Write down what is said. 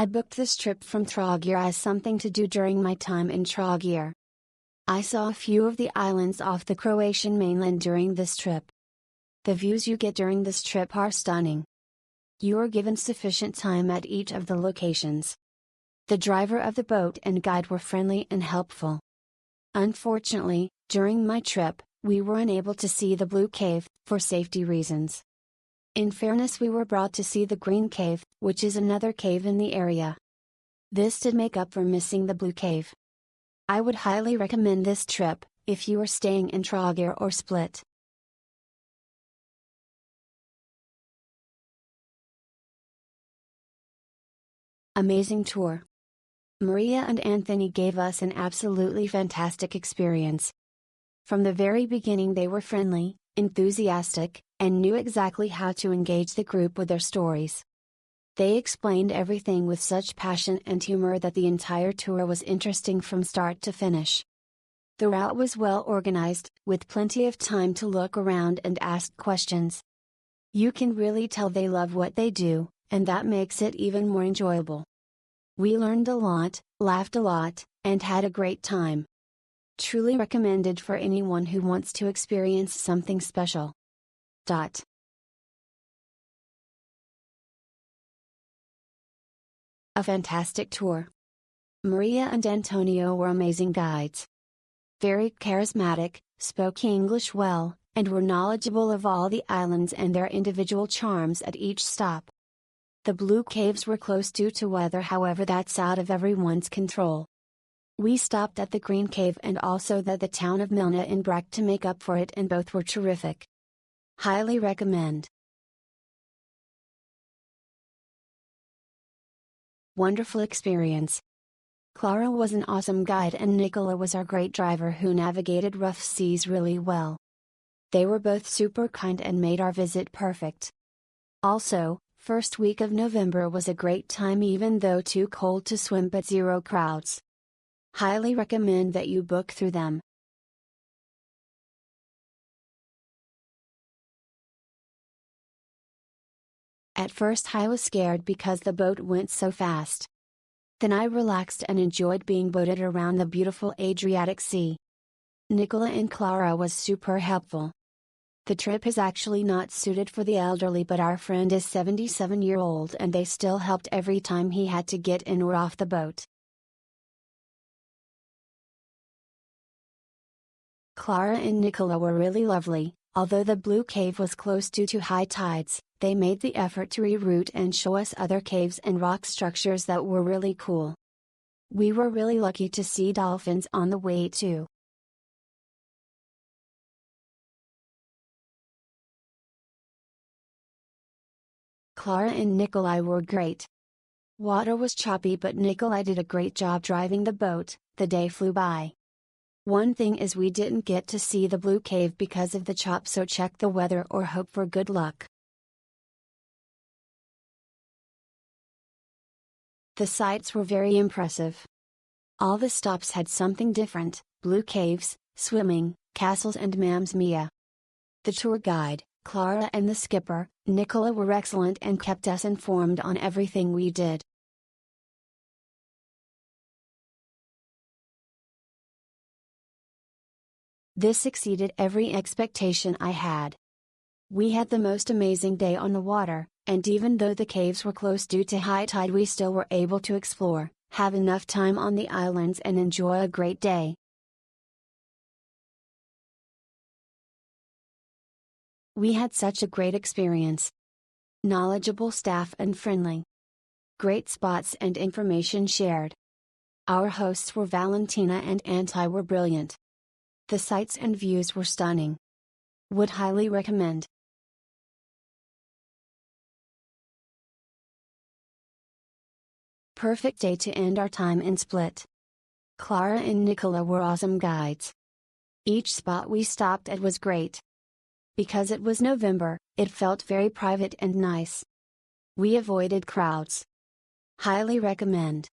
I booked this trip from Trogir as something to do during my time in Trogir. I saw a few of the islands off the Croatian mainland during this trip. The views you get during this trip are stunning. You are given sufficient time at each of the locations. The driver of the boat and guide were friendly and helpful. Unfortunately, during my trip, we were unable to see the Blue Cave, for safety reasons. In fairness, we were brought to see the Green Cave, which is another cave in the area. This did make up for missing the Blue Cave. I would highly recommend this trip, if you are staying in Trogir or Split. Amazing tour. Maria and Anthony gave us an absolutely fantastic experience. From the very beginning they were friendly, enthusiastic, and knew exactly how to engage the group with their stories. They explained everything with such passion and humor that the entire tour was interesting from start to finish. The route was well organized, with plenty of time to look around and ask questions. You can really tell they love what they do, and that makes it even more enjoyable. We learned a lot, laughed a lot, and had a great time. Truly recommended for anyone who wants to experience something special. A fantastic tour. Maria and Antonio were amazing guides. Very charismatic, spoke English well, and were knowledgeable of all the islands and their individual charms at each stop. The Blue Caves were close due to weather, however that's out of everyone's control. We stopped at the Green Cave and also the town of Milna in Brac to make up for it, and both were terrific. Highly recommend. Wonderful experience. Clara was an awesome guide and Nicola was our great driver who navigated rough seas really well. They were both super kind and made our visit perfect. Also, first week of November was a great time even though too cold to swim but zero crowds. Highly recommend that you book through them. At first I was scared because the boat went so fast. Then I relaxed and enjoyed being boated around the beautiful Adriatic Sea. Nicola and Clara was super helpful. The trip is actually not suited for the elderly, but our friend is 77-year-old and they still helped every time he had to get in or off the boat. Clara and Nicola were really lovely. Although the Blue Cave was closed due to high tides, they made the effort to reroute and show us other caves and rock structures that were really cool. We were really lucky to see dolphins on the way too. Clara and Nikolai were great. Water was choppy, but Nikolai did a great job driving the boat. The day flew by. One thing is we didn't get to see the Blue Cave because of the chop, so check the weather or hope for good luck. The sights were very impressive. All the stops had something different: blue caves, swimming, castles and Mamma Mia. The tour guide, Clara, and the skipper, Nicola, were excellent and kept us informed on everything we did. This exceeded every expectation I had. We had the most amazing day on the water, and even though the caves were closed due to high tide, we still were able to explore, have enough time on the islands and enjoy a great day. We had such a great experience. Knowledgeable staff and friendly. Great spots and information shared. Our hosts were Valentina and Anti were brilliant. The sights and views were stunning. Would highly recommend. Perfect day to end our time in Split. Clara and Nicola were awesome guides. Each spot we stopped at was great. Because it was November, it felt very private and nice. We avoided crowds. Highly recommend.